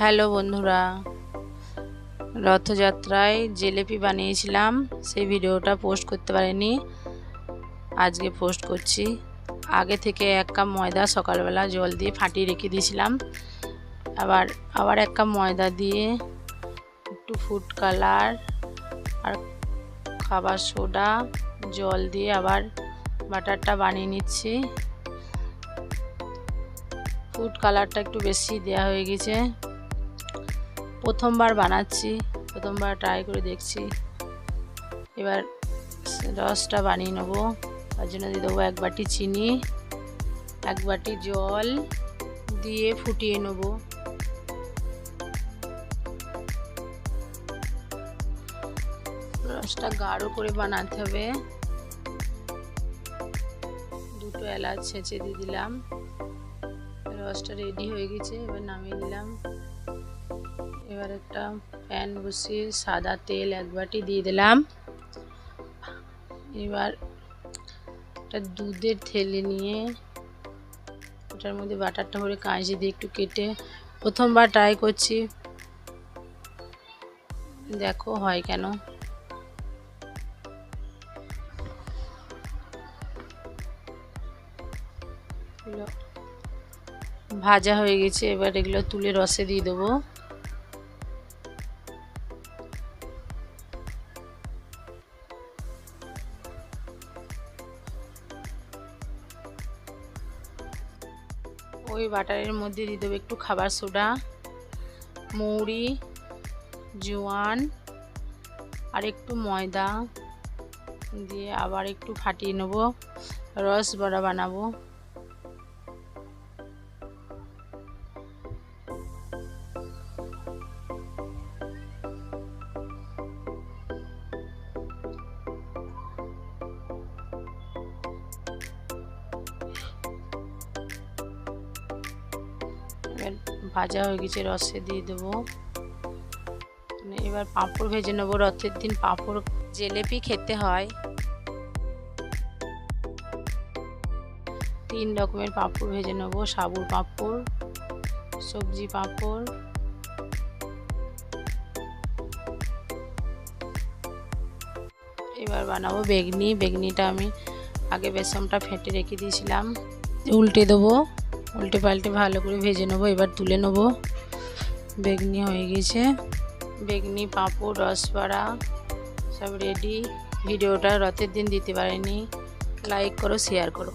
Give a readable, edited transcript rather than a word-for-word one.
Hello বন্ধুরা, রথযাত্রায় জিলিপি বানিয়েছিলাম, সেই ভিডিওটা পোস্ট করতে পারিনি, আজকে পোস্ট করছি। আগে থেকে 1 কাপ ময়দা সকালবেলা জল দিয়ে ফাটিয়ে রেখে দিয়েছিলাম। আবার 1 কাপ ময়দা দিয়ে একটু ফুড কালার আর খাবার সোডা জল দিয়ে আবার বাটারটা বানিয়ে নিচ্ছি। ফুড কালারটা একটু বেশি দেওয়া হয়ে গেছে। প্রথমবার বানাচ্ছি, প্রথমবার ট্রাই করে দেখছি। এবার রসটা বানিয়ে নেবো। তার জন্য দিয়ে দেবো 1 বাটি চিনি, 1 বাটি জল দিয়ে ফুটিয়ে নেব। রসটা গাঢ় করে বানাতে হবে। 2টো এলাচ ছেঁচে দিয়ে দিলাম। রসটা রেডি হয়ে গেছে, এবার নামিয়ে দিলাম। এবার একটা প্যান বসিয়ে সাদা তেল 1 বাটি দিয়ে দিলাম। এবার একটা দুধের থেলে নিয়ে ওটার মধ্যে বাটারটা ভরে কাঁচি দিয়ে একটু কেটে, প্রথমবার ট্রাই করছি, দেখো হয় কেন। ভাজা হয়ে গেছে, এবার এগুলো তুলে রসে দিয়ে দেবো। ওই বাটারের মধ্যে দিয়ে দেবো একটু খাবার সোডা, মৌরি, জোয়ান আর একটু ময়দা দিয়ে আবার একটু ফাটিয়ে নেব। রস বড়া বানাবো। ভাজা হয়ে গেছে, রসে দিয়ে দেবো। এবার পাঁপড় ভেজে নেবো। রথের দিন পাঁপড় জিলিপি খেতে হয়। 3 রকমের পাঁপড় ভেজে নেবো। সাবুর পাঁপড়, সবজি পাঁপড়, এবার বানাবো বেগনি। বেগনিটা আমি আগে বেসনটা ফেটে রেখে দিয়েছিলাম, উল্টে দেবো। উল্টে পাল্টে ভালো করে ভেজে নেবো। এবার তুলে নেবো। বেগনি হয়ে গেছে। বেগনি, পাঁপড়, রসবড়া সব রেডি। ভিডিওটা রথের দিন দিতে পারিনি, লাইক করো, শেয়ার করো।